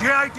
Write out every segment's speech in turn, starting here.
JIT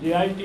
JIT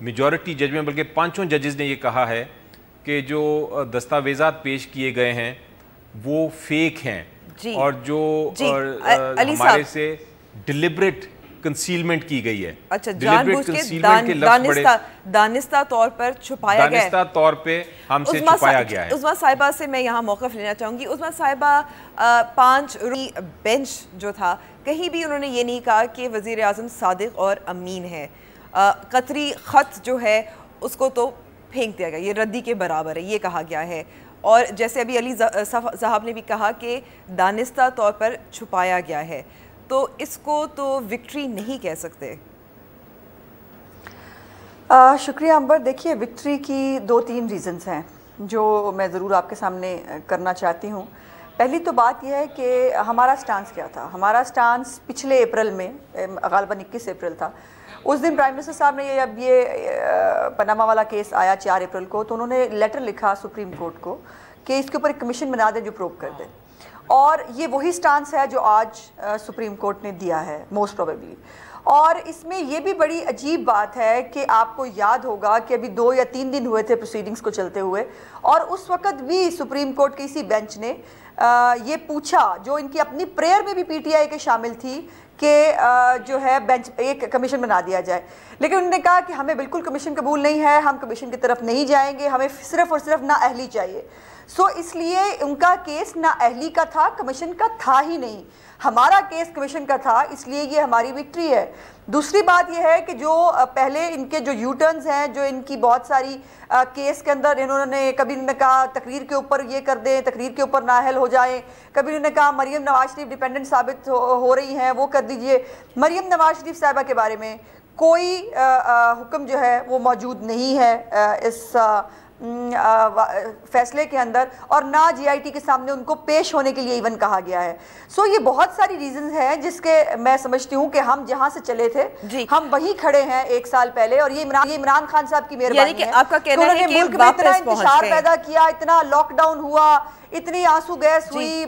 majority جج میں بلکہ 5 ججز نے یہ کہا ہے کہ جو دستاویزات پیش کیے گئے ہیں وہ فیک ہیں اور جو ہمارے سے ڈیلیبریٹ کنسیلمنٹ کی گئی ہے. اچھا، جان بوجھ کے دانستہ طور پر چھپایا گیا ہے. دانستہ طور پہ ہم سے چھپایا گیا ہے. عظمیٰ صاحبہ سے میں یہاں موقف لینا چاہوں گی. عظمیٰ صاحبہ 5 رکنی بینچ جو تھا کہیں بھی انہوں نے یہ نہیں کہا کہ وزیر اعظم صادق اور امین ہے. قطری خط جو ہے اس کو تو پھینک دیا گیا، یہ ردی کے برابر ہے، یہ کہا گیا ہے. اور جیسے ابھی علی صاحب نے بھی کہا کہ دانستہ طور پر چھپایا گیا ہے، تو اس کو تو وکٹری نہیں کہہ سکتے. شکریہ امبر. دیکھیے وکٹری کی 2-3 ریزنز ہیں جو میں ضرور آپ کے سامنے کرنا چاہتی ہوں. پہلی تو بات یہ ہے کہ ہمارا سٹانس کیا تھا. ہمارا سٹانس پچھلے اپریل میں، غالباً 21 اپریل تھا، اس دن پرائم منسٹر صاحب نے اب یہ پاناما والا کیس آیا 4 اپریل کو، تو انہوں نے لیٹر لکھا سپریم کورٹ کو کہ اس کے اوپر ایک کمیشن بنا دیں جو پروب کر دے. اور یہ وہی سٹانس ہے جو آج سپریم کورٹ نے دیا ہے موسٹ پروبیبلی. اور اس میں یہ بھی بڑی عجیب بات ہے کہ آپ کو یاد ہوگا کہ ابھی 2 یا 3 دن ہوئے تھے پروسیڈنگز کو چلتے ہوئے، اور اس وقت بھی سپریم کورٹ کے اسی بینچ نے یہ پوچھا، جو ان کی اپنی پریئر میں بھی پی ٹی آئی کے شامل تھی، کہ جو ہے بینچ ایک کمیشن بنا دیا جائے. لیکن انہوں نے کہا کہ ہمیں بالکل کمیشن قبول نہیں ہے، ہم کمیشن کی طرف نہیں جائیں گے، ہمیں صرف اور صرف نااہلی چاہیے. اس لیے ان کا کیس نااہلی کا تھا، کمیشن کا تھا ہی نہیں. ہمارا کیس کمیشن کا تھا، اس لیے یہ ہماری وکٹری ہے. دوسری بات یہ ہے کہ جو پہلے ان کے جو یو ٹرنز ہیں، جو ان کی بہت ساری کیس کے اندر انہوں نے کبھی انہوں نے کہا تقریر کے اوپر یہ کر دیں، تقریر کے اوپر نااہل ہو جائیں، کبھی انہوں نے کہا مریم نواز شریف ڈیپینڈنٹ ثابت ہو رہی ہیں وہ کر دیجئے. مریم نواز شریف صاحبہ کے بارے میں کوئی حکم جو ہے وہ موجود نہیں ہے اس فیصلے کے اندر، اور نہ جی آئی ٹی کے سامنے ان کو پیش ہونے کے لیے ایون کہا گیا ہے. یہ بہت ساری ریزنز ہیں جس کے میں سمجھتی ہوں کہ ہم جہاں سے چلے تھے ہم وہیں کھڑے ہیں 1 سال پہلے. اور یہ عمران خان صاحب کی مہربانی ہے کہ انہوں نے ملک میں اتنا انتشار پیدا کیا، اتنا لاک ڈاؤن ہوا، اتنی آنسو گیس ہوئی،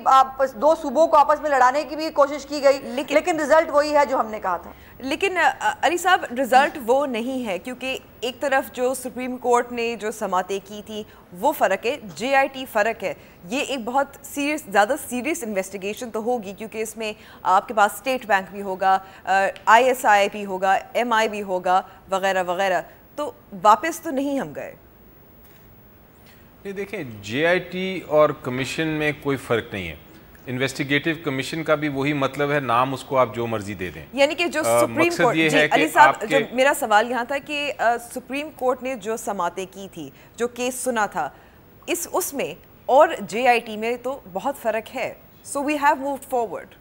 2 صوبوں کو آپس میں لڑانے کی بھی کوشش کی گئی، لیکن رزلٹ وہی ہے جو ہم نے کہا تھا. لیکن علی صاحب رزلٹ وہ نہیں ہے، کیونکہ ایک طرف جو سپریم کورٹ نے جو سماعتیں کی تھی وہ فرق ہے، جے آئی ٹی فرق ہے. یہ ایک بہت زیادہ سیریس انویسٹیگیشن تو ہوگی، کیونکہ اس میں آپ کے پاس اسٹیٹ بینک بھی ہوگا، آئی ایس آئی بھی ہوگا، ایم آئی بھی ہوگا، وغیرہ وغیرہ. تو واپس تو نہیں ہم گئے. یہ دیکھیں جے آئی ٹی اور کمیشن میں کوئی فرق نہیں ہے. انویسٹیگیٹو کمیشن کا بھی وہی مطلب ہے، نام اس کو آپ جو مرضی دے دیں. یعنی کہ جو سپریم کورٹ، جی علی صاحب جو میرا سوال یہاں تھا کہ سپریم کورٹ نے جو سماعتیں کی تھی، جو کیس سنا تھا، اس میں اور جے آئی ٹی میں تو بہت فرق ہے. سو وی ہیو مووڈ فارورڈ.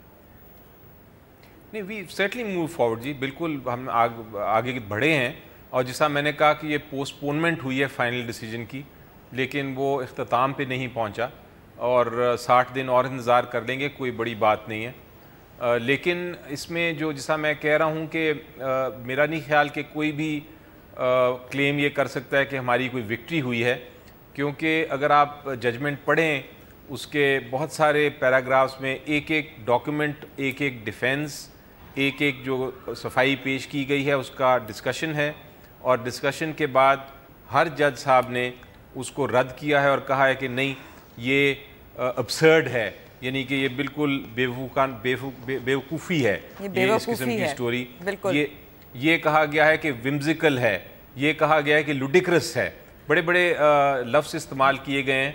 نہیں، وی سیٹلی موو فارورڈ جی، بالکل ہم آگے بڑھے ہیں. اور جیسا میں نے کہا کہ یہ پوسٹ پونمنٹ ہوئی ہے فائنل ڈیسیجن کی، لیکن وہ اختتام پہ نہیں پہنچا، اور 60 دن اور انتظار کر لیں گے، کوئی بڑی بات نہیں ہے. لیکن اس میں جو جیسا میں کہہ رہا ہوں کہ میرا نہیں خیال کہ کوئی بھی کلیم یہ کر سکتا ہے کہ ہماری کوئی وکٹری ہوئی ہے، کیونکہ اگر آپ ججمنٹ پڑھیں اس کے بہت سارے پیراگرافس میں ایک ایک ڈاکیومنٹ، ایک ایک ڈیفینس، ایک ایک جو صفائی پیش کی گئی ہے اس کا ڈسکشن ہے، اور ڈسکشن کے بعد ہر جج صاحب نے اس کو رد کیا ہے اور کہا ہے کہ نہیں یہ ابسرڈ ہے، یعنی کہ یہ بالکل بیوقوفی ہے یہ اس قسم کی سٹوری. یہ کہا گیا ہے کہ ومزیکل ہے، یہ کہا گیا ہے کہ لوڈیکرس ہے، بڑے بڑے لفظ استعمال کیے گئے ہیں،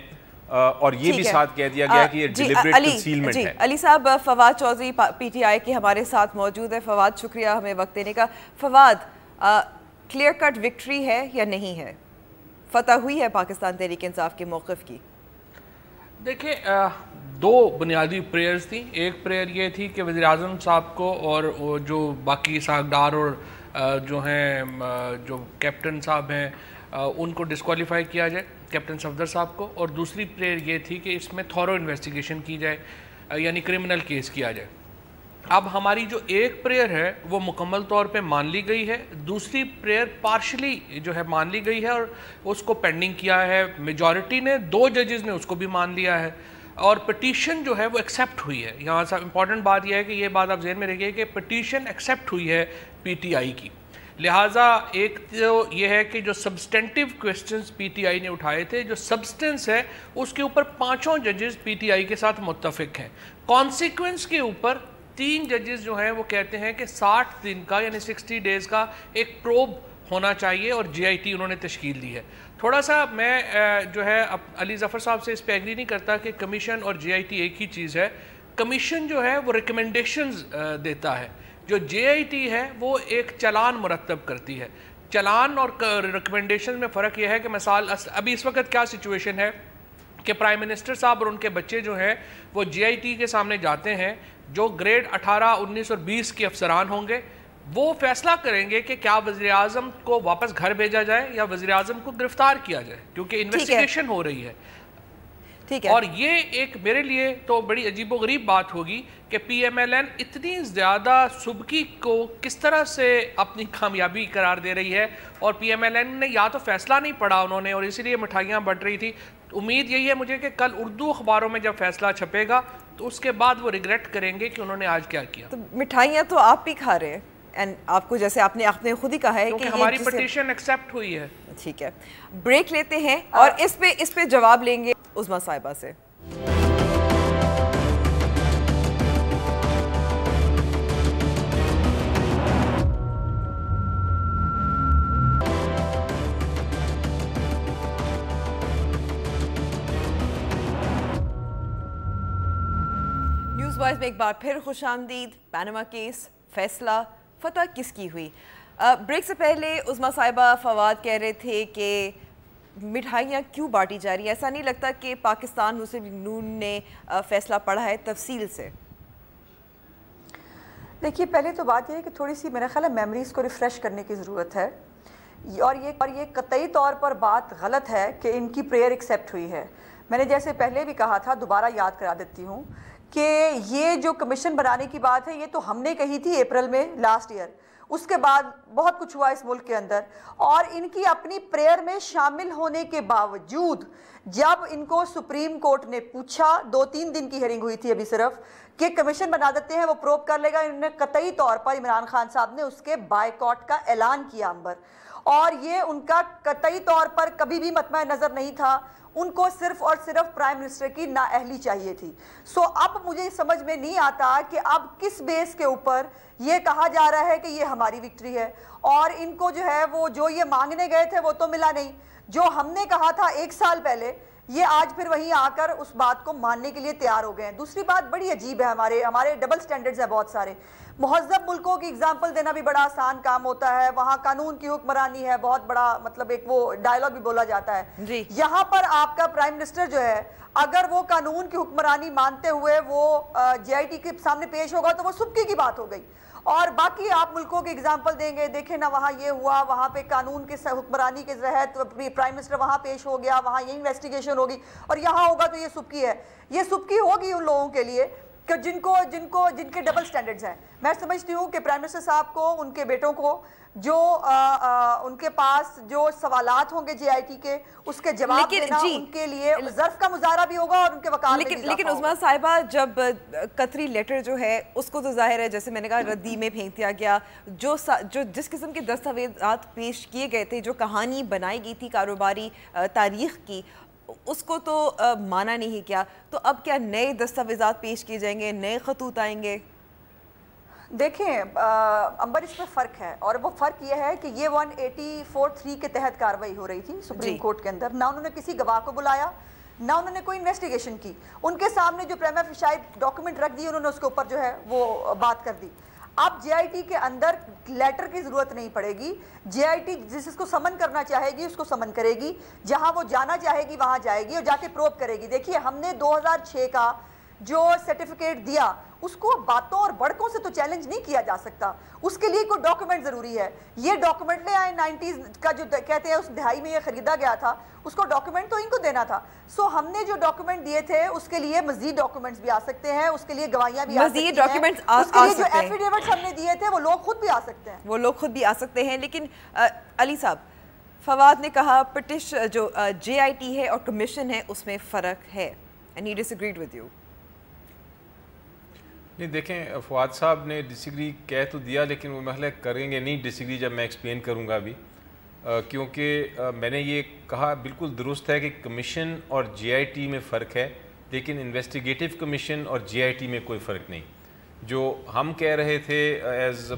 اور یہ بھی ساتھ کہہ دیا گیا کہ یہ ڈیلیبریٹ کنسیلمنٹ ہے. علی صاحب، فواد چودھری پی ٹی آئی کے ہمارے ساتھ موجود ہے. فواد، شکریہ ہمیں وقت دینے کا. فواد، کلیئر کٹ وکٹری ہے یا نہیں ہے؟ فتح ہوئی ہے پاکستان تحریک انصاف کے موقف کی؟ دیکھیں 2 بنیادی پریئرز تھیں. ایک پریئر یہ تھی کہ وزیر اعظم صاحب کو اور جو باقی ساکھدار اور جو ہیں جو کیپٹن صاحب ہیں ان کو ڈسکوالیفائی کیا جائے، کیپٹن صفدر صاحب کو. اور دوسری پریئر یہ تھی کہ اس میں تھورو انویسٹیگیشن کی جائے، یعنی کرمنل کیس کیا جائے. اب ہماری جو ایک پریئر ہے وہ مکمل طور پہ مان لی گئی ہے، دوسری پریئر پارشلی جو ہے مان لی گئی ہے اور اس کو پینڈنگ کیا ہے. میجورٹی نے 2 ججز نے اس کو بھی مان لیا ہے، اور پٹیشن جو ہے وہ ایکسیپٹ ہوئی ہے. یہاں سے امپورٹنٹ بات یہ ہے کہ یہ بات آپ ذہن میں رکھیے کہ پٹیشن ایکسیپٹ ہوئی ہے پی ٹی آئی کی. لہٰذا ایک تو یہ ہے کہ جو سبسٹینٹیو کویسچنز پی ٹی آئی نے اٹھائے تھے، جو سبسٹنس ہے اس کے اوپر 5 ججز پی ٹی آئی کے ساتھ متفق ہیں. کانسیکوینس کے اوپر 3 ججز جو ہیں وہ کہتے ہیں کہ 60 دن کا یعنی 60 ڈیز کا ایک پروب ہونا چاہیے، اور جے آئی ٹی انہوں نے تشکیل دی ہے. تھوڑا سا میں جو ہے علی ظفر صاحب سے اس پہ ایگری نہیں کرتا کہ کمیشن اور جے آئی ٹی ایک ہی چیز ہے. کمیشن جو ہے وہ ریکمنڈیشنز دیتا ہے، جو جے آئی ٹی ہے وہ ایک چلان مرتب کرتی ہے. چلان اور ریکمنڈیشن میں فرق یہ ہے کہ مثال ابھی اس وقت کیا سچویشن ہے کہ پرائم منسٹر صاحب اور ان کے بچے جو ہیں وہ جے آئی ٹی کے سامنے جاتے ہیں، جو گریڈ 18، 19 اور 20 کے افسران ہوں گے وہ فیصلہ کریں گے کہ کیا وزیر اعظم کو واپس گھر بھیجا جائے یا وزیر اعظم کو گرفتار کیا جائے، کیونکہ انویسٹیگیشن ہو رہی ہے. اور یہ ایک میرے لیے تو بڑی عجیب و غریب بات ہوگی کہ پی ایم ایل این اتنی زیادہ سبکی کو کس طرح سے اپنی کامیابی قرار دے رہی ہے، اور پی ایم ایل این نے یا تو فیصلہ نہیں پڑھا انہوں نے اور اسی لیے مٹھائیاں بٹ رہی تھی. امید یہی ہے مجھے کہ کل اردو اخباروں میں جب فیصلہ چھپے گا تو اس کے بعد وہ ریگریٹ کریں گے کہ انہوں نے آج کیا کیا. تو مٹھائیاں تو آپ بھی کھا رہے ہیں، آپ کو جیسے آپ نے خود ہی کہا ہے کہ ہماری پٹیشن ایکسیپٹ ہوئی ہے. ٹھیک ہے، بریک لیتے ہیں اور اس پہ جواب لیں گے عظمیٰ صاحبہ سے. نیوز وائز میں ایک بار پھر خوش آمدید. پیناما کیس، فیصلہ، فتح کس کی ہوئی؟ بریک سے پہلے عظمیٰ صاحبہ فواد کہہ رہے تھے کہ مٹھائیاں کیوں بانٹی جا رہی ہیں؟ ایسا نہیں لگتا کہ پاکستان مسلم یونین نے فیصلہ پڑھا ہے تفصیل سے؟ دیکھیے پہلے تو بات یہ ہے کہ تھوڑی سی میرا خیال ہے میموریز کو ریفریش کرنے کی ضرورت ہے، اور یہ قطعی طور پر بات غلط ہے کہ ان کی پریئر ایکسیپٹ ہوئی ہے. میں نے جیسے پہلے بھی کہا تھا، دوبارہ یاد کرا دیتی ہوں کہ یہ جو کمیشن بنانے کی بات ہے یہ تو ہم نے کہی تھی اپریل میں لاسٹ ایئر. اس کے بعد بہت کچھ ہوا اس ملک کے اندر، اور ان کی اپنی پریئر میں شامل ہونے کے باوجود جب ان کو سپریم کورٹ نے پوچھا، 2-3 دن کی ہیئرنگ ہوئی تھی ابھی صرف، کہ کمیشن بنا دیتے ہیں وہ پروب کر لے گا، انہوں نے قطعی طور پر عمران خان صاحب نے اس کے بائیکاٹ کا اعلان کیا امبر، اور یہ ان کا قطعی طور پر کبھی بھی مطمع نظر نہیں تھا. ان کو صرف اور صرف پرائم منسٹر کی نااہلی چاہیے تھی. اب مجھے سمجھ میں نہیں آتا کہ اب کس بیس کے اوپر یہ کہا جا رہا ہے کہ یہ ہماری وکٹری ہے، اور ان کو جو ہے وہ جو یہ مانگنے گئے تھے وہ تو ملا نہیں. جو ہم نے کہا تھا 1 سال پہلے، یہ آج پھر وہیں آ کر اس بات کو ماننے کے لیے تیار ہو گئے ہیں. دوسری بات بڑی عجیب ہے، ہمارے ڈبل سٹینڈرڈز ہیں بہت سارے. مہذب ملکوں کی اگزامپل دینا بھی بڑا آسان کام ہوتا ہے، وہاں قانون کی حکمرانی ہے، بہت بڑا مطلب ایک وہ ڈائلاگ بھی بولا جاتا ہے. یہاں پر آپ کا پرائم منسٹر جو ہے اگر وہ قانون کی حکمرانی مانتے ہوئے وہ جے آئی ٹی کے سامنے پیش ہوگا تو وہ سبکی کی بات ہو گئی. اور باقی آپ ملکوں کی اگزامپل دیں گے، دیکھیں نا وہاں یہ ہوا، وہاں پہ قانون کے حکمرانی کے تحت پرائم منسٹر وہاں پیش ہو گیا، وہاں یہ انویسٹیگیشن ہوگی، اور یہاں ہوگا تو یہ سبکی ہے. یہ سبکی ہوگی ان لوگوں کے لیے کہ جن کے ڈبل سٹینڈرڈز ہیں. میں سمجھتی ہوں کہ پرائم منسٹر صاحب کو، ان کے بیٹوں کو، جو ان کے پاس جو سوالات ہوں گے جے آئی ٹی کے، اس کے جواب دینا ان کے لیے ظرف کا مظاہرہ بھی ہوگا اور ان کے وقار میں بھی اضافہ ہوگا. لیکن عظمیٰ صاحبہ جب قطری لیٹر جو ہے اس کو تو ظاہر ہے جیسے میں نے کہا ردی میں پھینک دیا گیا، جو جس قسم کے دستاویزات پیش کیے گئے تھے، جو کہانی بنائی گئی تھی کاروباری تاریخ کی، اس کو تو مانا نہیں کیا. تو اب کیا نئے دستاویزات پیش کیے جائیں گے، نئے خطوط آئیں گے؟ دیکھیں امبر، اس میں فرق ہے، اور وہ فرق یہ ہے کہ یہ 184(3) کے تحت کاروائی ہو رہی تھی سپریم کورٹ کے اندر. نہ انہوں نے کسی گواہ کو بلایا، نہ انہوں نے کوئی انویسٹیگیشن کی. ان کے سامنے جو پریما فیشی ڈاکومنٹ رکھ دی، انہوں نے اس کے اوپر جو ہے وہ بات کر دی. اب جے آئی ٹی کے اندر لیٹر کی ضرورت نہیں پڑے گی. جے آئی ٹی جس کو سمن کرنا چاہے گی اس کو سمن کرے گی، جہاں وہ جانا چاہے گی وہاں جائے گی اور جا کے پروب کرے گی. دیکھیے ہم نے 2006 کا جو سرٹیفکیٹ دیا اس کو باتوں اور بڑکوں سے تو چیلنج نہیں کیا جا سکتا، اس کے لیے کوئی ڈاکومنٹ ضروری ہے. یہ ڈاکومنٹ لے آئے 90s کا جو کہتے ہیں اس دہائی میں یہ خریدا گیا تھا، اس کو ڈاکومنٹ تو ان کو دینا تھا. ہم نے جو ڈاکومنٹ دیے تھے اس کے لیے مزید ڈاکومنٹس بھی آ سکتے ہیں، اس کے لیے گواہیاں بھی آ سکتی ہیں، اس کے لیے جو ایفیڈیوٹس ہم نے دیے تھے وہ لوگ خود بھی آ سکتے ہیں. لیکن علی صاحب، فواد نے کہا جو جے آئی ٹی ہے اور کمیشن ہے اس میں فرق ہے، and he disagreed with you. نہیں دیکھیں فواد صاحب نے ڈسیگری کہہ تو دیا لیکن وہ محلہ کریں گے نہیں ڈسیگری جب میں ایکسپلین کروں گا ابھی، کیونکہ میں نے یہ کہا بالکل درست ہے کہ کمیشن اور جے آئی ٹی میں فرق ہے، لیکن انویسٹیگیٹو کمیشن اور جے آئی ٹی میں کوئی فرق نہیں۔ جو ہم کہہ رہے تھے ایز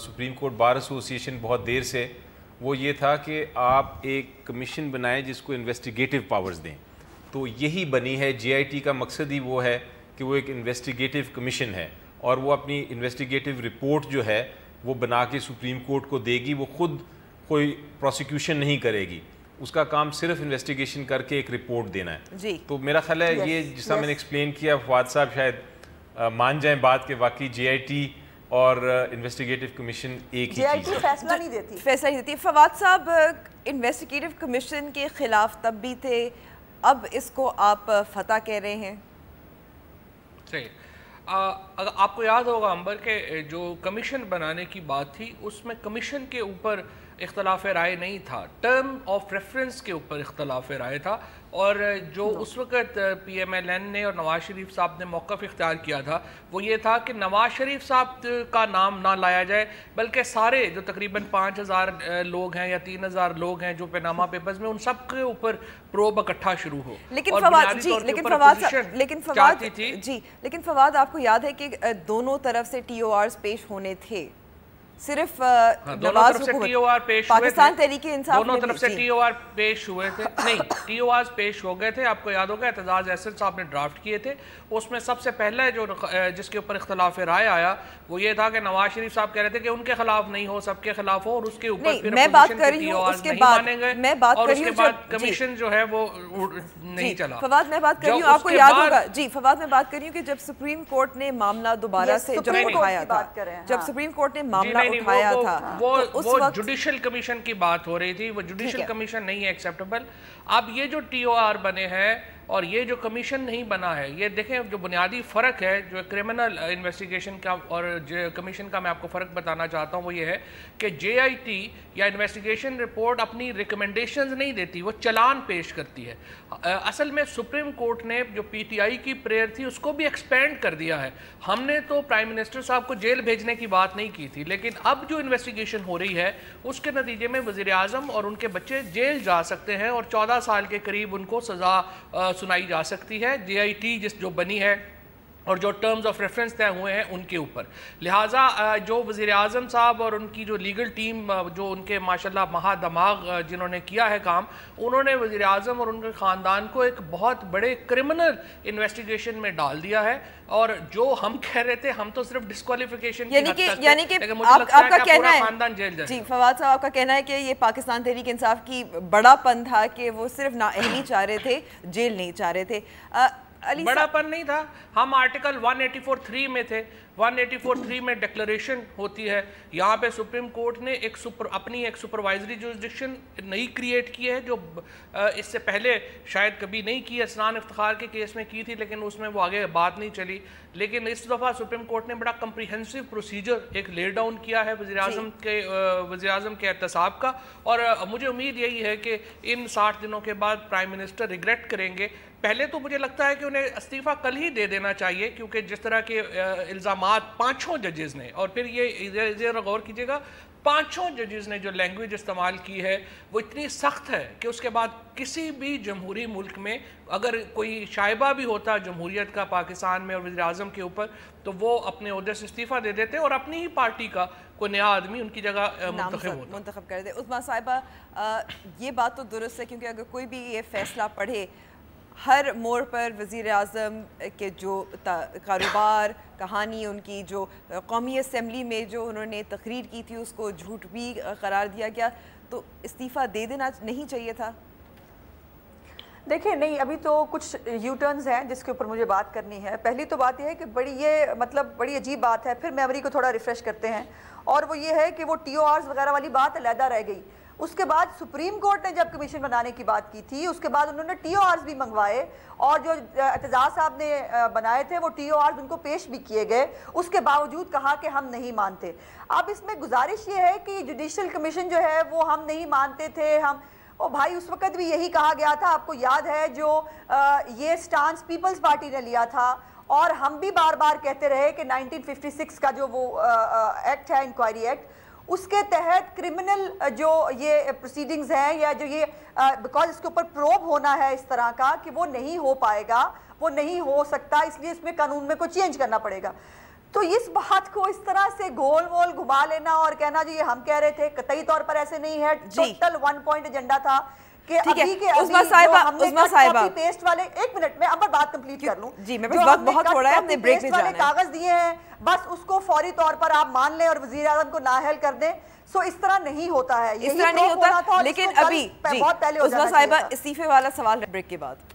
سپریم کورٹ بار ایسوسی ایشن بہت دیر سے، وہ یہ تھا کہ آپ ایک کمیشن بنائیں جس کو انویسٹیگیٹو پاورز دیں، تو یہی بنی ہے۔ جے آئی ٹی کا مقصد ہی وہ ہے کہ وہ ایک انویسٹیگیٹو کمیشن ہے اور وہ اپنی انویسٹیگیٹو رپورٹ جو ہے وہ بنا کے سپریم کورٹ کو دے گی، وہ خود کوئی پروسیکیوشن نہیں کرے گی، اس کا کام صرف انویسٹیگیشن کر کے ایک رپورٹ دینا ہے۔ جی تو میرا خیال ہے یہ جس طرح میں نے ایکسپلین کیا، فواد صاحب شاید مان جائیں بات کہ واقعی جے آئی ٹی اور انویسٹیگیٹو کمیشن ایک ہی چیز ہے، فیصلہ نہیں دیتی۔ فیصلہ نہیں دیتی۔ فواد صاحب انویسٹیگیٹو کمیشن کے خلاف تب بھی تھے، اب اس کو آپ فتح کہہ رہے ہیں۔ صحیح، اگر آپ کو یاد ہوگا امبر کہ جو کمیشن بنانے کی بات تھی اس میں کمیشن کے اوپر اختلاف رائے نہیں تھا، ٹرم آف ریفرنس کے اوپر اختلاف رائے تھا، اور جو اس وقت پی ایم ایل این نے اور نواز شریف صاحب نے موقف اختیار کیا تھا وہ یہ تھا کہ نواز شریف صاحب کا نام نہ لایا جائے، بلکہ سارے جو تقریباً 5000 لوگ ہیں یا 3000 لوگ ہیں جو پیناما پیپرز میں، ان سب کے اوپر پروب اکٹھا شروع ہو۔ لیکن فواد آپ کو یاد ہے کہ دونوں طرف سے ٹی او آرز پیش ہونے تھے، صرف دونوں طرف سے ٹی او آر پیش ہوئے تھے، پاکستان تحریک انصاف دونوں طرف سے ٹی او آر پیش ہوئے تھے، نہیں ٹی او آرز پیش ہو گئے تھے۔ آپ کو یاد ہوگا اعتزاز احسن صاحب نے ڈرافٹ کیے تھے، اس میں سب سے پہلے جو جس کے اوپر اختلاف رائے آیا وہ یہ تھا کہ نواز شریف صاحب کہہ رہے تھے کہ ان کے خلاف نہیں ہو، سب کے خلاف ہو، اور اس کے اوپر پھر اپوزیشن کے ٹی او آرز نہیں مانے گئے، اور اس کے بعد کمیشن جو ہے وہ نہیں چلا۔ فواد میں بات کر رہی ہوں، آپ کو یاد ہوگا جی فواد میں بات کر رہی ہوں کہ جب سپریم کورٹ نے معاملہ دوبارہ سے جب اٹھایا تھا، جب سپریم کورٹ نے معاملہ اٹھایا تھا وہ جوڈیشل کمیشن کی بات ہو رہی تھی، وہ جوڈیشل کمیشن نہیں ہے ایکسیپٹیبل۔ اب یہ جو ٹی او آر بنے ہیں اور یہ جو کمیشن نہیں بنا ہے، یہ دیکھیں جو بنیادی فرق ہے جو کرمنل انویسٹیگیشن کا اور کمیشن کا، میں آپ کو فرق بتانا چاہتا ہوں، وہ یہ ہے کہ جے آئی ٹی یا انویسٹیگیشن رپورٹ اپنی ریکمنڈیشنز نہیں دیتی، وہ چلان پیش کرتی ہے۔ اصل میں سپریم کورٹ نے جو پی ٹی آئی کی پریئر تھی اس کو بھی ایکسپینڈ کر دیا ہے۔ ہم نے تو پرائم منسٹر صاحب کو جیل بھیجنے کی بات نہیں کی تھی، لیکن اب جو انویسٹیگیشن ہو رہی ہے اس کے نتیجے میں وزیر اعظم اور ان کے بچے جیل جا سکتے ہیں اور 14 سال کے قریب ان کو سزا سنائی جا سکتی ہے، جے آئی ٹی جو بنی ہے اور جو ٹرمز آف ریفرنس طے ہوئے ہیں ان کے اوپر۔ لہٰذا جو وزیر اعظم صاحب اور ان کی جو لیگل ٹیم جو ان کے ماشاءاللہ مہا دماغ جنہوں نے کیا ہے کام، انہوں نے وزیر اعظم اور ان کے خاندان کو ایک بہت بڑے کرمنل انویسٹیگیشن میں ڈال دیا ہے، اور جو ہم کہہ رہے تھے ہم تو صرف ڈسکوالیفیکیشن کی حد تک تھے، یعنی کہ آپ کا کہنا ہے جی فواد صاحب آپ کا کہنا ہے کہ یہ پاکستان تحریک انصاف کی بڑا پن تھا کہ وہ صرف نااہلی چاہ رہے تھے، جیل نہیں چاہ رہے تھے۔ بڑا پن نہیں تھا، ہم آرٹیکل 184(3) میں تھے، 184(3) میں ڈیکلریشن ہوتی ہے، یہاں پہ سپریم کورٹ نے اپنی ایک سپروائزری جورسڈکشن نئی کریٹ کی ہے جو اس سے پہلے شاید کبھی نہیں کی، اسنان افتخار کے کیس میں کی تھی لیکن اس میں وہ آگے بات نہیں چلی، لیکن اس دفعہ سپریم کورٹ نے بڑا کمپریہنسو پروسیجر ایک لے ڈاؤن کیا ہے وزیر اعظم کے احتساب کا، اور مجھے امید یہی ہے کہ ان 60 دنوں کے بعد پرائم منسٹر ریگریٹ کریں گے۔ پہلے تو مجھے لگتا ہے کہ انہیں استعفیٰ کل ہی دے دینا چاہیے، کیونکہ جس طرح کے الزامات 5 ججز نے، اور پھر یہ ذرا غور کیجیے گا 5 ججز نے جو لینگویج استعمال کی ہے وہ اتنی سخت ہے کہ اس کے بعد کسی بھی جمہوری ملک میں اگر کوئی شائبہ بھی ہوتا جمہوریت کا پاکستان میں اور وزیر اعظم کے اوپر تو وہ اپنے عہدے سے استعفیٰ دے دیتے اور اپنی ہی پارٹی کا کوئی نیا آدمی ان کی جگہ منتخب کر دے۔ عظمیٰ صاحبہ یہ بات تو درست ہے، کیونکہ اگر کوئی بھی یہ فیصلہ پڑھے ہر موڑ پر وزیر اعظم کے جو کاروبار کہانی، ان کی جو قومی اسمبلی میں جو انہوں نے تقریر کی تھی اس کو جھوٹ بھی قرار دیا گیا، تو استعفیٰ دے دینا نہیں چاہیے تھا؟ دیکھیں نہیں، ابھی تو کچھ یو ٹرنز ہیں جس کے اوپر مجھے بات کرنی ہے۔ پہلی تو بات یہ ہے کہ بڑی عجیب بات ہے، پھر میموری کو تھوڑا ریفریش کرتے ہیں، اور وہ یہ ہے کہ وہ ٹی او آرز وغیرہ والی بات علیحدہ رہ گئی۔ اس کے بعد سپریم کورٹ نے جب کمیشن بنانے کی بات کی تھی اس کے بعد انہوں نے ٹی او آرز بھی منگوائے، اور جو اعتزاز صاحب نے بنائے تھے وہ ٹی او آرز ان کو پیش بھی کیے گئے، اس کے باوجود کہا کہ ہم نہیں مانتے۔ اب اس میں گزارش یہ ہے کہ جوڈیشل کمیشن جو ہے وہ ہم نہیں مانتے تھے، بھائی اس وقت بھی یہی کہا گیا تھا، آپ کو یاد ہے جو یہ سٹانس پیپلز پارٹی نے لیا تھا، اور ہم بھی بار بار کہتے رہے کہ 1956 کا جو وہ ایکٹ ہے، انکوائری ایکٹ، اس کے تحت کرمنل جو یہ پروسیڈنگز ہیں یا جو یہ بیکاز اس کے اوپر پروب ہونا ہے اس طرح کا کہ وہ نہیں ہو پائے گا، وہ نہیں ہو سکتا، اس لیے اس میں قانون میں کوئی چینج کرنا پڑے گا. تو اس بات کو اس طرح سے گول وول گھما لینا اور کہنا جی یہ ہم کہہ رہے تھے، قطعی طور پر ایسے نہیں ہے. ٹوٹل 1 پوائنٹ ایجنڈا تھا کہ ابھی کے ابھی ہم نے کاپی پیسٹ والے، ایک منٹ میں اب بات کمپلیٹ کر لوں. جی میں بس بہت تھوڑا ہے، ہم نے بریک میں جانا ہے. کاغذ دیے ہیں بس اس کو فوری طور پر آپ مان لیں اور وزیر اعظم کو نااہل کر دیں. سو اس طرح نہیں ہوتا ہے، اس طرح نہیں ہوتا. لیکن ابھی بہت پہلے عظمیٰ صاحبہ استعفے والا سوال ہے بریک کے بعد.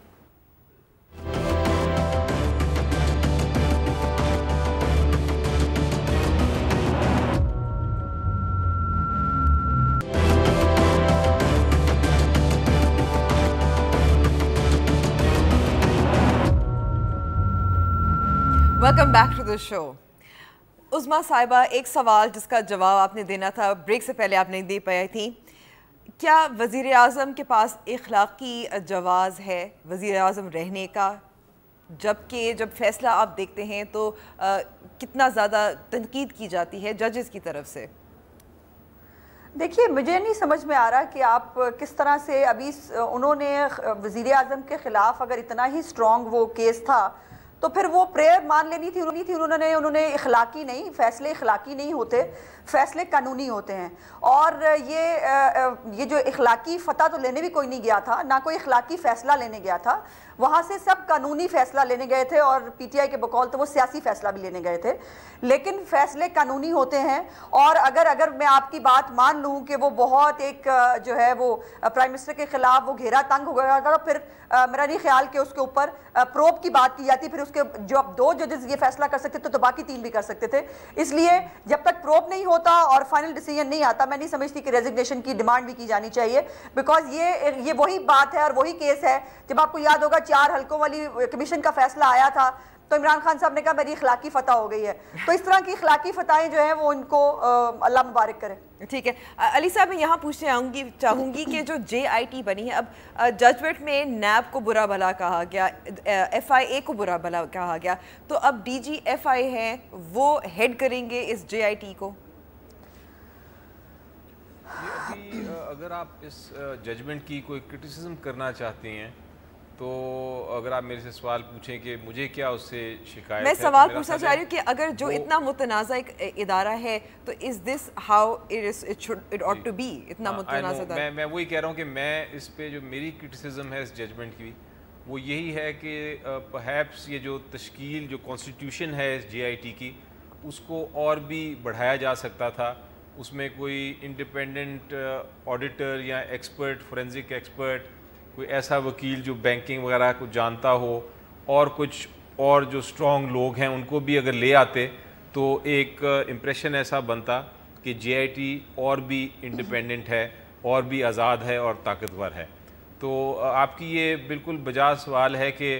ویلکم بیک ٹو دا شو. عظمیٰ صاحبہ، ایک سوال جس کا جواب آپ نے دینا تھا، بریک سے پہلے آپ نہیں دے پائی تھی. کیا وزیر اعظم کے پاس اخلاقی جواز ہے وزیر اعظم رہنے کا، جبکہ جب فیصلہ آپ دیکھتے ہیں تو کتنا زیادہ تنقید کی جاتی ہے ججز کی طرف سے؟ دیکھیے مجھے نہیں سمجھ میں آ رہا کہ آپ کس طرح سے ابھی انہوں نے وزیر اعظم کے خلاف اگر اتنا ہی سٹرونگ وہ کیس تھا تو پھر وہ پریئر مان لینی تھی. انہوں نے اخلاقی نہیں، فیصلے اخلاقی نہیں ہوتے، فیصلے قانونی ہوتے ہیں. اور یہ جو اخلاقی فتح تو لینے بھی کوئی نہیں گیا تھا، نہ کوئی اخلاقی فیصلہ لینے گیا تھا. وہاں سے سب قانونی فیصلہ لینے گئے تھے اور پی ٹی آئی کے بقول تو وہ سیاسی فیصلہ بھی لینے گئے تھے. لیکن فیصلے قانونی ہوتے ہیں. اور اگر میں آپ کی بات مان لوں کہ وہ بہت ایک جو ہے وہ پرائم منسٹر کے خلاف وہ گھیرا تنگ ہو گیا تھا، پھر میرا نہیں خیال کہ اس کے اوپر پروب کی بات کی جاتی. پھر اس کے جو اب 2 ججز یہ فیصلہ کر سکتے تھے تو باقی 3 بھی کر سکتے تھے. اس لیے جب تک پروب نہیں ہوتا اور فائنل ڈیسیجن نہیں آتا، میں نہیں سمجھتی کہ ریزگنیشن کی ڈیمانڈ بھی کی جانی چاہیے. بیکاز یہ وہی بات ہے اور وہی کیس ہے. جب آپ کو یاد ہوگا 4 حلقوں والی کمیشن کا فیصلہ آیا تھا تو عمران خان صاحب نے کہا میری اخلاقی فتح ہو گئی ہے. تو اس طرح کی اخلاقی فتحیں جو ہیں وہ ان کو اللہ مبارک کرے. ٹھیک ہے علی صاحب، میں یہاں پوچھنا چاہوں گی کہ جو JIT بنی ہے، اب ججمنٹ میں نیب کو برا بھلا کہا گیا، FIA کو برا بھلا کہا گیا، تو اب DG FI ہیں وہ ہیڈ کریں گے اس JIT کو؟ ابھی اگر آپ اس ججمنٹ کی کوئی کرٹیسزم کرنا چاہتے ہیں تو اگر آپ میرے سے سوال پوچھیں کہ مجھے کیا اس سے شکایت ہے، میں سوال پوچھنا چاہ رہی ہوں کہ اگر جو اتنا متنازع ادارہ ہے تو is this how it ought to be؟ اتنا متنازع میں وہی کہہ رہا ہوں کہ میں اس پہ جو میری کرٹیسزم ہے اس ججمنٹ کی وہ یہی ہے کہ پرہیپس یہ جو تشکیل جو کانسٹیٹیوشن ہے اس JIT کی اس کو اور بھی بڑھایا جا سکتا تھا. اس میں کوئی انڈیپینڈنٹ آڈیٹر یا ایکسپرٹ، فورینزک ایکسپرٹ، کوئی ایسا وکیل جو بینکنگ وغیرہ کو جانتا ہو اور کچھ اور جو اسٹرانگ لوگ ہیں ان کو بھی اگر لے آتے تو ایک امپریشن ایسا بنتا کہ JIT اور بھی انڈیپینڈنٹ ہے اور بھی آزاد ہے اور طاقتور ہے. تو آپ کی یہ بالکل بجا سوال ہے کہ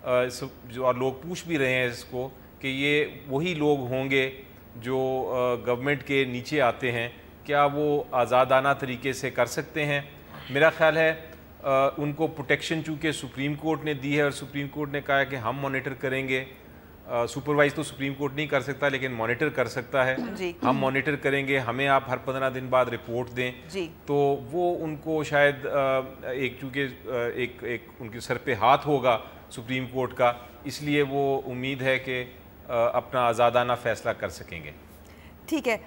جو اور لوگ پوچھ بھی رہے ہیں اس کو کہ یہ وہی لوگ ہوں گے جو گورنمنٹ کے نیچے آتے ہیں، کیا وہ آزادانہ طریقے سے کر سکتے ہیں؟ میرا خیال ہے ان کو پروٹیکشن چونکہ سپریم کورٹ نے دی ہے اور سپریم کورٹ نے کہا ہے کہ ہم مانیٹر کریں گے. سپروائز تو سپریم کورٹ نہیں کر سکتا لیکن مانیٹر کر سکتا ہے. ہم مانیٹر کریں گے، ہمیں آپ ہر 15 دن بعد رپورٹ دیں. تو وہ ان کو شاید ایک چونکہ ایک ان کے سر پہ ہاتھ ہوگا سپریم کورٹ کا، اس لیے وہ امید ہے کہ اپنا آزادانہ فیصلہ کر سکیں گے. ٹھیک ہے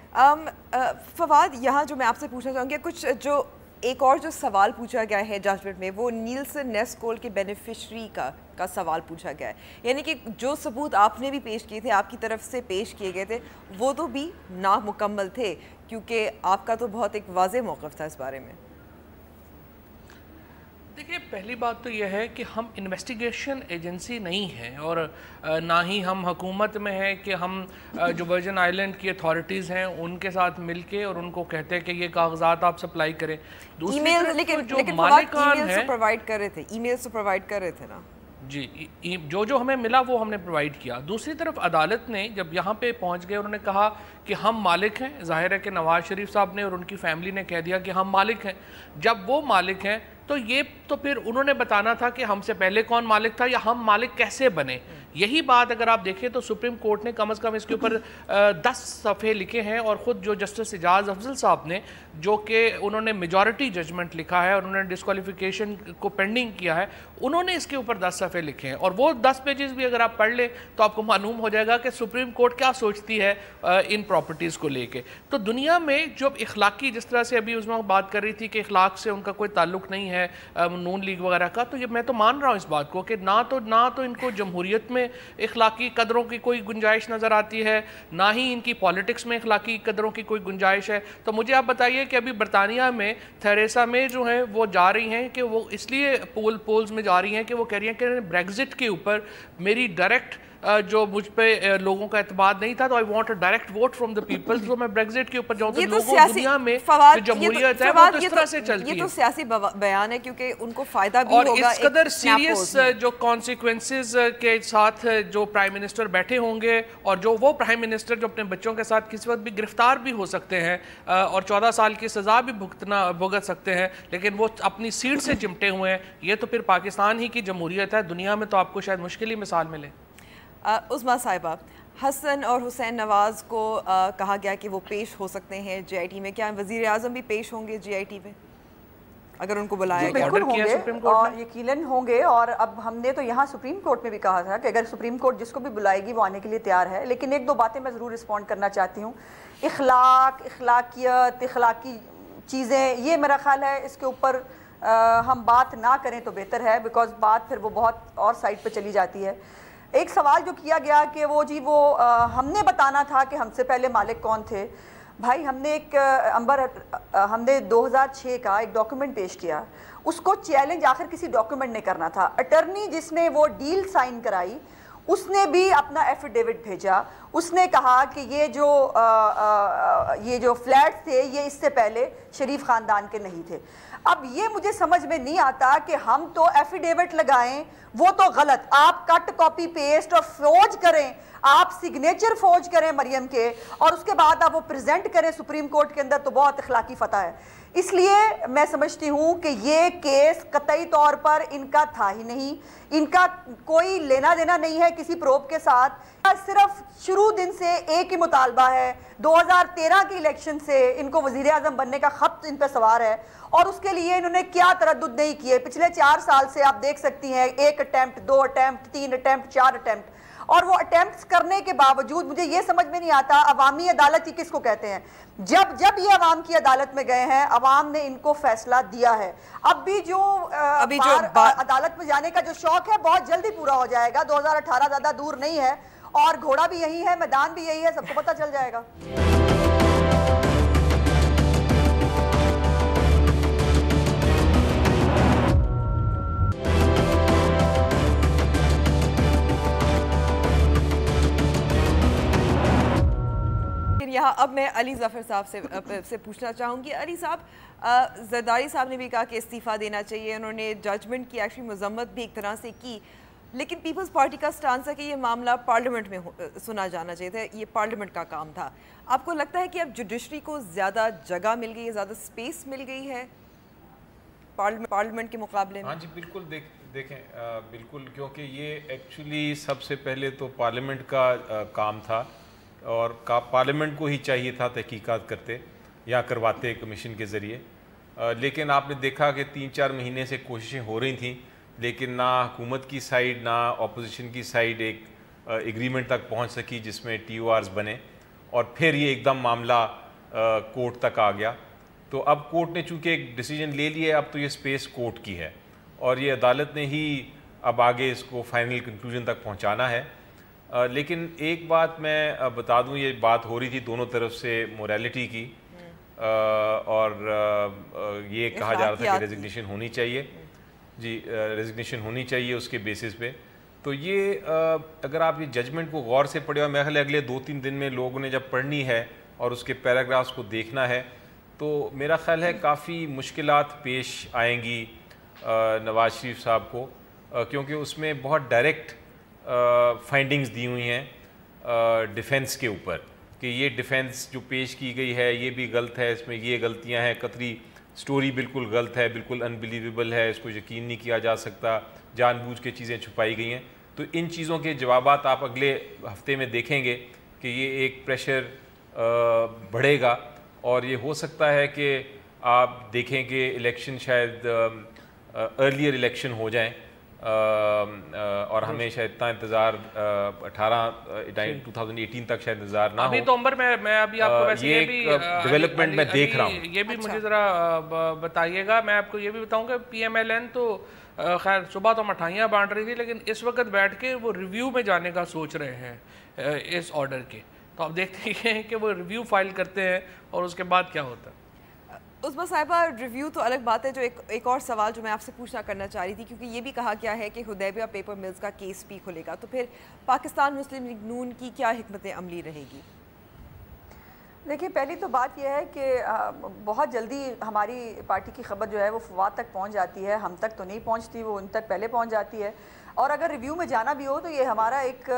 فواد، یہاں جو میں آپ سے پوچھنا چاہوں گی، کچھ جو ایک اور جو سوال پوچھا گیا ہے ججمنٹ میں وہ نیلسن نیسکول کے بینیفیشری کا سوال پوچھا گیا ہے. یعنی کہ جو ثبوت آپ نے بھی پیش کیے تھے، آپ کی طرف سے پیش کیے گئے تھے، وہ تو بھی نامکمل تھے کیونکہ آپ کا تو بہت ایک واضح موقف تھا اس بارے میں. دیکھیے پہلی بات تو یہ ہے کہ ہم انویسٹیگیشن ایجنسی نہیں ہیں اور نہ ہی ہم حکومت میں ہیں کہ ہم جو ورجن آئیلینڈ کی اتھارٹیز ہیں ان کے ساتھ مل کے اور ان کو کہتے ہیں کہ یہ کاغذات آپ سپلائی کریں. ای میل لیکن مالکان ہیں پرووائڈ کر رہے تھے، ای میل سے پرووائڈ کر رہے تھے نا. جی جو ہمیں ملا وہ ہم نے پرووائڈ کیا. دوسری طرف عدالت نے جب یہاں پہ پہنچ گئے انہوں نے کہا کہ ہم مالک ہیں. ظاہر ہے کہ نواز شریف صاحب نے اور ان کی فیملی نے کہہ دیا کہ ہم مالک ہیں. جب وہ مالک ہیں تو یہ تو پھر انہوں نے بتانا تھا کہ ہم سے پہلے کون مالک تھا یا ہم مالک کیسے بنے. یہی بات اگر آپ دیکھیں تو سپریم کورٹ نے کم از کم اس کے اوپر 10 صفحے لکھے ہیں, اور خود جو جسٹس اعجاز افضل صاحب نے, جو کہ انہوں نے میجورٹی ججمنٹ لکھا ہے اور انہوں نے ڈسکوالیفیکیشن کو پینڈنگ کیا ہے, انہوں نے اس کے اوپر 10 صفحے لکھے ہیں. اور وہ 10 پیجز بھی اگر آپ پڑھ لیں تو آپ کو معلوم ہو جائے گا کہ سپریم کورٹ کیا سوچتی ہے ان پراپرٹیز کو لے کے. تو دنیا میں جو اخلاقی, جس طرح سے ابھی اس میں بات کر رہی تھی کہ اخلاق سے ان کا کوئی تعلق نہیں ہے نون لیگ وغیرہ کا, تو یہ میں تو مان رہا ہوں اس بات کو کہ نہ تو ان کو جمہوریت میں اخلاقی قدروں کی کوئی گنجائش نظر آتی ہے, نہ ہی ان کی پالیٹکس میں اخلاقی قدروں کی کوئی گنجائش ہے. تو مجھے آپ بتائیے کہ ابھی برطانیہ میں تھریسا میں جو ہیں وہ جا رہی ہیں کہ وہ اس لیے پولز میں جا رہی ہیں کہ وہ کہہ رہی ہیں کہ بریگزٹ کے اوپر میری ڈائریکٹ جو مجھ پہ لوگوں کا اعتماد نہیں تھا, تو I want a direct vote from the people, تو میں بریگزٹ کے اوپر جاؤں. تو لوگوں دنیا میں جو جمہوریت ہے وہ کس طرح سے چلتی ہے. یہ تو سیاسی بیان ہے کیونکہ ان کو فائدہ بھی ہوگا. اور اس قدر سیریس جو کانسیکوینسز کے ساتھ جو پرائم منسٹر بیٹھے ہوں گے, اور جو وہ پرائم منسٹر جو اپنے بچوں کے ساتھ کسی وقت بھی گرفتار بھی ہو سکتے ہیں اور 14 سال کی سزا بھی بھگت سکتے ہیں, لیکن وہ اپنی سیٹ سے چمٹے ہوئے ہیں. یہ تو پھر پاکستان ہی کی جمہوریت ہے, دنیا میں تو آپ کو شاید مشکل ہی مثال ملے. عظمیٰ صاحبہ, حسن اور حسین نواز کو کہا گیا کہ وہ پیش ہو سکتے ہیں جی آئی ٹی میں, کیا وزیر اعظم بھی پیش ہوں گے جی آئی ٹی میں اگر ان کو بلایا گیا؟ بالکل ہوں گے, اور یقیناً ہوں گے. اور اب ہم نے تو یہاں سپریم کورٹ میں بھی کہا تھا کہ اگر سپریم کورٹ جس کو بھی بلائے گی وہ آنے کے لیے تیار ہے. لیکن ایک دو باتیں میں ضرور رسپونڈ کرنا چاہتی ہوں. اخلاقیت, اخلاقی چیزیں, یہ میرا خیال ہے اس کے اوپر ہم بات نہ کریں تو بہتر ہے, بیکاز بات پھر وہ بہت اور سائڈ پہ چلی جاتی ہے. ایک سوال جو کیا گیا کہ وہ ہم نے بتانا تھا کہ ہم سے پہلے مالک کون تھے. بھائی ہم نے ہم نے 2006 کا ایک ڈاکیومنٹ پیش کیا, اس کو چیلنج آخر کسی ڈاکیومنٹ نے کرنا تھا. اٹرنی جس نے وہ ڈیل سائن کرائی اس نے بھی اپنا ایفیڈیوٹ بھیجا. اس نے کہا کہ یہ جو فلیٹس تھے یہ اس سے پہلے شریف خاندان کے نہیں تھے. اب یہ مجھے سمجھ میں نہیں آتا کہ ہم تو ایفیڈیوٹ لگائیں, وہ تو غلط. آپ کٹ کاپی پیسٹ اور فوج کریں, آپ سگنیچر فوج کریں مریم کے, اور اس کے بعد آپ وہ پریزنٹ کریں سپریم کورٹ کے اندر, تو بہت اخلاقی فتح ہے. اس لیے میں سمجھتی ہوں کہ یہ کیس قطعی طور پر ان کا تھا ہی نہیں, ان کا کوئی لینا دینا نہیں ہے کسی پروب کے ساتھ. صرف شروع دن سے ایک ہی مطالبہ ہے, 2013 کی الیکشن سے ان کو وزیر اعظم بننے کا خط ان پہ سوار ہے, اور اس کے لیے انہوں نے کیا تردد نہیں کیے. پچھلے 4 سال سے آپ دیکھ سکتی ہیں 1 اٹیمپٹ, 2 اٹیمپٹ, 3 اٹیمپٹ, 4 اٹیمپٹ, اور وہ اٹیمپٹس کرنے کے باوجود مجھے یہ سمجھ میں نہیں آتا عوامی عدالت ہی کس کو کہتے ہیں. جب یہ عوام کی عدالت میں گئے ہیں, عوام نے ان کو فیصلہ دیا ہے. اب بھی جو عدالت میں جانے کا جو شوق ہے بہت جلدی پورا ہو جائے گا. 2018 زیادہ دور نہیں ہے, اور گھوڑا بھی یہی ہے, میدان بھی یہی ہے, سب کو پتہ چل جائے گا. یہاں اب میں علی ظفر صاحب سے پوچھنا چاہوں گی. علی صاحب, زرداری صاحب نے بھی کہا کہ استعفیٰ دینا چاہیے, انہوں نے ججمنٹ کی ایکچولی مذمت بھی ایک طرح سے کی, لیکن پیپلز پارٹی کا سٹانس ہے کہ یہ معاملہ پارلیمنٹ میں سنا جانا چاہیے تھا, یہ پارلیمنٹ کا کام تھا. آپ کو لگتا ہے کہ اب جوڈیشری کو زیادہ جگہ مل گئی ہے, زیادہ سپیس مل گئی ہے پارلیمنٹ کے مقابلے میں؟ ہاں جی بالکل, دیکھیں بالکل, کیونکہ یہ ایکچولی سب سے پہلے تو پارلیمنٹ کا کام تھا, اور پارلیمنٹ کو ہی چاہیے تھا تحقیقات کرتے یا کرواتے کمیشن کے ذریعے. لیکن آپ نے دیکھا کہ 3-4 مہینے سے کوششیں ہو رہی تھیں, لیکن نہ حکومت کی سائیڈ نہ اپوزیشن کی سائیڈ ایک ایگریمنٹ تک پہنچ سکی جس میں TORs بنے, اور پھر یہ ایک دم معاملہ کورٹ تک آ گیا. تو اب کورٹ نے چونکہ ایک ڈیسیجن لے لیا ہے, اب تو یہ سپیس کورٹ کی ہے, اور یہ عدالت نے ہی اب آگے اس کو فائنل کنکلوژن تک پہنچانا ہے. لیکن ایک بات میں بتا دوں, یہ بات ہو رہی تھی دونوں طرف سے موریلٹی کی, اور یہ کہا جا رہا تھا کہ ریزگنیشن ہونی چاہیے, جی ریزگنیشن ہونی چاہیے اس کے بیسس پہ. تو یہ اگر آپ یہ ججمنٹ کو غور سے پڑھے, اور میرے خیال ہے اگلے 2-3 دن میں لوگوں نے جب پڑھنی ہے اور اس کے پیراگرافس کو دیکھنا ہے, تو میرا خیال ہے کافی مشکلات پیش آئیں گی نواز شریف صاحب کو, کیونکہ اس میں بہت ڈائریکٹ فائنڈنگز دی ہوئی ہیں ڈیفنس کے اوپر, کہ یہ ڈیفینس جو پیش کی گئی ہے یہ بھی غلط ہے, اس میں یہ غلطیاں ہیں, قطری سٹوری بالکل غلط ہے, بالکل انبلیویبل ہے, اس کو یقین نہیں کیا جا سکتا, جان بوجھ کے چیزیں چھپائی گئی ہیں. تو ان چیزوں کے جوابات آپ اگلے ہفتے میں دیکھیں گے کہ یہ ایک پریشر بڑھے گا, اور یہ ہو سکتا ہے کہ آپ دیکھیں کہ الیکشن شاید ارلیئر الیکشن ہو جائیں, اور ہمیں شاید اتنا انتظار 2018 تک شاید انتظار نہ ہو. ابھی تو عمر میں ابھی آپ کو ویسے یہ بھی ڈیولپمنٹ میں دیکھ رہا ہوں. یہ بھی مجھے ذرا بتائیے گا, میں آپ کو یہ بھی بتاؤں گا پی ایم ایل این تو خیر صبح تو مٹھائیاں بانٹ رہی تھی, لیکن اس وقت بیٹھ کے وہ ریویو میں جانے کا سوچ رہے ہیں اس آرڈر کے. تو آپ دیکھتے ہیں کہ وہ ریویو فائل کرتے ہیں اور اس کے بعد کیا ہوتا ہے. عظمیٰ صاحبہ, ریویو تو الگ بات ہے. جو ایک اور سوال جو میں آپ سے پوچھنا کرنا چاہ رہی تھی, کیونکہ یہ بھی کہا گیا ہے کہ حدیبیہ پیپر ملز کا کیس بھی کھلے گا, تو پھر پاکستان مسلم لیگ نون کی کیا حکمت عملی رہے گی؟ دیکھیے, پہلی تو بات یہ ہے کہ بہت جلدی ہماری پارٹی کی خبر جو ہے وہ فواد تک پہنچ جاتی ہے, ہم تک تو نہیں پہنچتی, وہ ان تک پہلے پہنچ جاتی ہے. اور اگر ریویو میں جانا بھی ہو تو یہ ہمارا ایک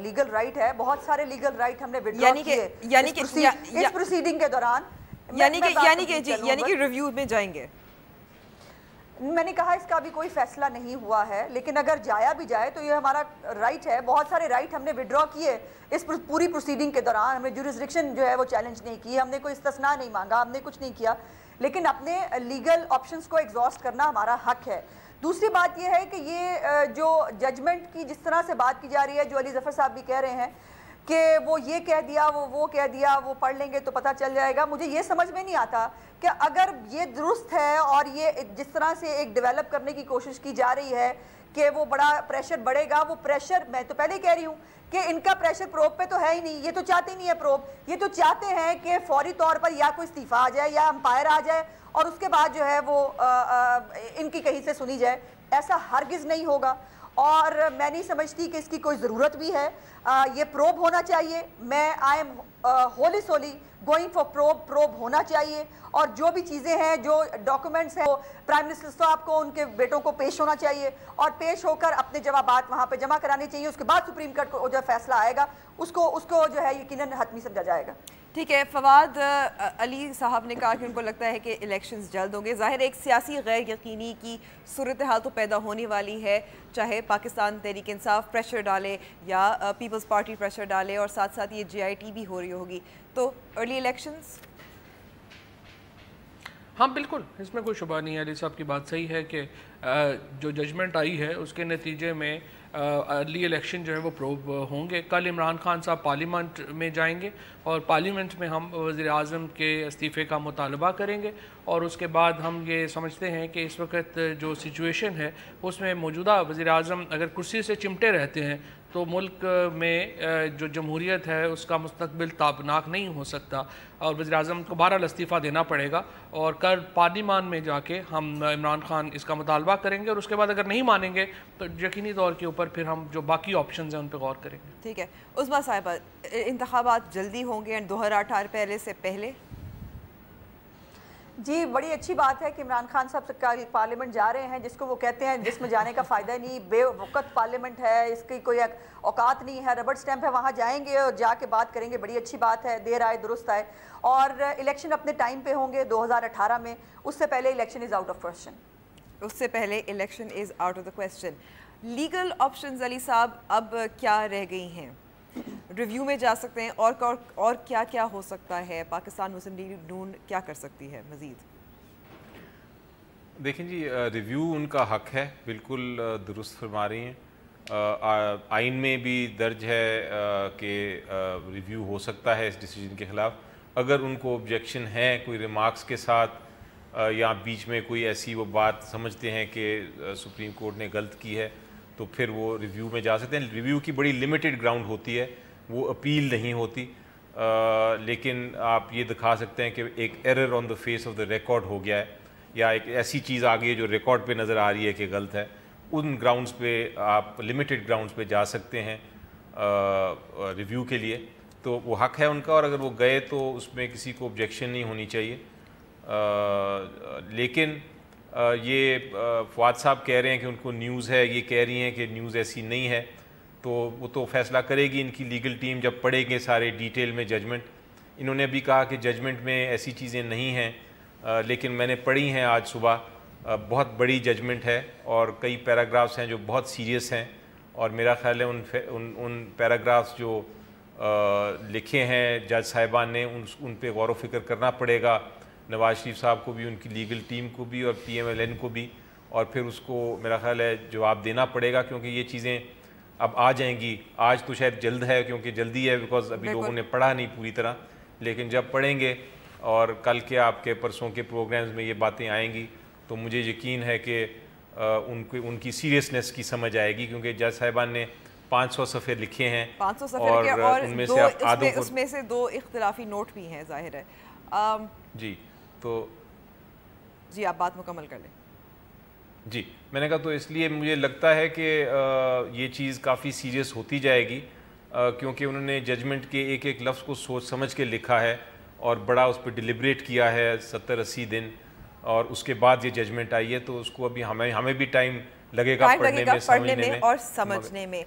لیگل رائٹ ہے. بہت سارے لیگل رائٹ ہم نے وڈرا کیے اس پروسیڈنگ کے دوران. یعنی کہ ریویو میں جائیں گے. میں نے کہا اس کا بھی کوئی فیصلہ نہیں ہوا ہے, لیکن اگر جایا بھی جائے تو یہ ہمارا رائٹ ہے. بہت سارے رائٹ ہم نے وڈرا کیے اس پوری پروسیڈنگ کے دوران. ہم نے جورسڈکشن جو ہے وہ چیلنج نہیں کی, ہم نے کوئی استثناء نہیں مانگا, ہم نے کچھ نہیں کیا, لیکن اپنے لیگل آپشنز کو ایگزاسٹ کرنا ہمارا حق ہے. دوسری بات یہ ہے کہ یہ جو ججمنٹ کی جس طرح سے بات کی جا رہی ہے, جو علی ظفر صاحب بھی کہہ رہے ہیں کہ وہ یہ کہہ دیا, وہ کہہ دیا, وہ پڑھ لیں گے تو پتہ چل جائے گا. مجھے یہ سمجھ میں نہیں آتا کہ اگر یہ درست ہے اور یہ جس طرح سے ایک ڈیولپ کرنے کی کوشش کی جا رہی ہے کہ وہ بڑا پریشر بڑھے گا, وہ پریشر میں تو پہلے کہہ رہی ہوں کہ ان کا پریشر پروب پہ تو ہے ہی نہیں. یہ تو چاہتے ہی نہیں ہے پروب, یہ تو چاہتے ہیں کہ فوری طور پر یا کوئی استعفیٰ آ جائے یا امپائر آ جائے اور اس کے بعد جو ہے وہ ان کی کہیں سے سنی جائے. ایسا ہرگز نہیں ہوگا, اور میں نہیں سمجھتی کہ اس کی کوئی ضرورت بھی ہے. یہ پروب ہونا چاہیے. میں آئی ایم ہولی سولی گوئنگ فار پروب ہونا چاہیے, اور جو بھی چیزیں ہیں, جو ڈاکومنٹس ہیں, وہ پرائم منسٹر صاحب کو ان کے بیٹوں کو پیش ہونا چاہیے, اور پیش ہو کر اپنے جوابات وہاں پہ جمع کرانے چاہیے. اس کے بعد سپریم کورٹ کو جو فیصلہ آئے گا اس کو جو ہے یقیناً حتمی سمجھا جائے گا. ٹھیک ہے. فواد علی صاحب نے کہا کہ ان کو لگتا ہے کہ الیکشنز جلد ہوں گے. ظاہر ایک سیاسی غیر یقینی کی صورتحال تو پیدا ہونے والی ہے, چاہے پاکستان تحریک انصاف پریشر ڈالے یا پیپلز پارٹی پریشر ڈالے, اور ساتھ ساتھ یہ جے آئی ٹی بھی ہو رہی ہوگی. تو ارلی الیکشنز, ہاں بالکل, اس میں کوئی شبہ نہیں ہے. علی صاحب کی بات صحیح ہے کہ جو ججمنٹ آئی ہے اس کے نتیجے میں ارلی الیکشن جو ہے وہ پروب ہوں گے. کل عمران خان صاحب پارلیمنٹ میں جائیں گے اور پارلیمنٹ میں ہم وزیر اعظم کے استعفے کا مطالبہ کریں گے, اور اس کے بعد ہم یہ سمجھتے ہیں کہ اس وقت جو سچویشن ہے اس میں موجودہ وزیر اعظم اگر کرسی سے چمٹے رہتے ہیں تو ملک میں جو جمہوریت ہے اس کا مستقبل تابناک نہیں ہو سکتا, اور وزیر اعظم کو بہرحال استعفیٰ دینا پڑے گا. اور کل پارلیمان میں جا کے ہم عمران خان اس کا مطالبہ کریں گے, اور اس کے بعد اگر نہیں مانیں گے تو یقینی طور کے اوپر پھر ہم جو باقی آپشنز ہیں ان پہ غور کریں گے. ٹھیک ہے. عظمیٰ صاحبہ, انتخابات جلدی ہوں گے 2018 پہلے سے پہلے؟ جی, بڑی اچھی بات ہے کہ عمران خان صاحب پارلیمنٹ جا رہے ہیں, جس کو وہ کہتے ہیں جس میں جانے کا فائدہ نہیں, بے وقت پارلیمنٹ ہے, اس کی کوئی اوقات نہیں ہے, ربڑ سٹیمپ ہے, وہاں جائیں گے اور جا کے بات کریں گے. بڑی اچھی بات ہے, دیر آئے درست آئے. اور الیکشن اپنے ٹائم پہ ہوں گے 2018 میں, اس سے پہلے election is out of question. اس سے پہلے election is out of the question. Legal options Ali Sahib اب کیا رہ گئی ہیں؟ ریویو میں جا سکتے ہیں, اور کیا کیا ہو سکتا ہے؟ پاکستان مسلم لیگ نون کیا کر سکتی ہے مزید؟ دیکھیں جی, ریویو ان کا حق ہے, بالکل درست فرما رہی ہیں. آئین میں بھی درج ہے کہ ریویو ہو سکتا ہے اس ڈیسیجن کے خلاف. اگر ان کو آبجیکشن ہے کوئی ریمارکس کے ساتھ, یا بیچ میں کوئی ایسی وہ بات سمجھتے ہیں کہ سپریم کورٹ نے غلط کی ہے, تو پھر وہ ریویو میں جا سکتے ہیں. ریویو کی بڑی لمیٹڈ گراؤنڈ ہوتی ہے, وہ اپیل نہیں ہوتی, لیکن آپ یہ دکھا سکتے ہیں کہ ایک error on the face of the record ہو گیا ہے, یا ایک ایسی چیز آ گئی ہے جو ریکارڈ پہ نظر آ رہی ہے کہ غلط ہے. ان گراؤنڈز پہ آپ لمیٹڈ گراؤنڈز پہ جا سکتے ہیں ریویو کے لیے, تو وہ حق ہے ان کا. اور اگر وہ گئے تو اس میں کسی کو آبجیکشن نہیں ہونی چاہیے. لیکن یہ فواد صاحب کہہ رہے ہیں کہ ان کو نیوز ہے, یہ کہہ رہی ہیں کہ نیوز ایسی نہیں ہے, تو وہ تو فیصلہ کرے گی ان کی لیگل ٹیم جب پڑھیں گے سارے ڈیٹیل میں ججمنٹ. انہوں نے بھی کہا کہ ججمنٹ میں ایسی چیزیں نہیں ہیں, لیکن میں نے پڑھی ہیں آج صبح. بہت بڑی ججمنٹ ہے اور کئی پیراگرافس ہیں جو بہت سیریس ہیں, اور میرا خیال ہے ان پیراگرافس جو لکھے ہیں جج صاحبان نے ان پہ غور و فکر کرنا پڑے گا نواز شریف صاحب کو بھی, ان کی لیگل ٹیم کو بھی, اور PMLN کو بھی, اور پھر اس کو میرا خیال ہے جواب دینا پڑے گا, کیونکہ یہ چیزیں اب آ جائیں گی. آج تو شاید جلد ہے کیونکہ جلدی ہے بیکاز ابھی لوگوں نے پڑھا نہیں پوری طرح, لیکن جب پڑھیں گے اور کل کے آپ کے پرسوں کے پروگرامز میں یہ باتیں آئیں گی تو مجھے یقین ہے کہ ان کی سیریسنس کی سمجھ آئے گی, کیونکہ جج صاحبان نے 500 صفحے لکھے ہیں, 500 صفحے کے, اور ان میں سے آدھوں اس میں سے 2 اختلافی نوٹ بھی ہیں ظاہر ہے. جی تو جی آپ بات مکمل کر لیں. جی میں نے کہا تو اس لیے مجھے لگتا ہے کہ یہ چیز کافی سیریس ہوتی جائے گی, کیونکہ انہوں نے ججمنٹ کے ایک ایک لفظ کو سوچ سمجھ کے لکھا ہے اور بڑا اس پہ ڈیلیبریٹ کیا ہے 70-80 دن, اور اس کے بعد یہ ججمنٹ آئی ہے, تو اس کو ابھی ہمیں بھی ٹائم لگے گا پڑھنے میں اور سمجھنے میں.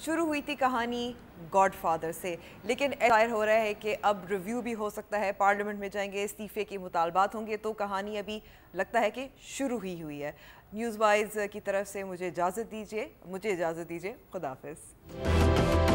شروع ہوئی تھی کہانی گاڈ فادر سے, لیکن ظاہر ہو رہا ہے کہ اب ریویو بھی ہو سکتا ہے, پارلیمنٹ میں جائیں گے, استعفے کے مطالبات ہوں گے, تو کہانی ابھی لگتا ہے کہ شروع ہی ہوئی ہے. نیوز وائز کی طرف سے مجھے اجازت دیجیے, خدا حافظ.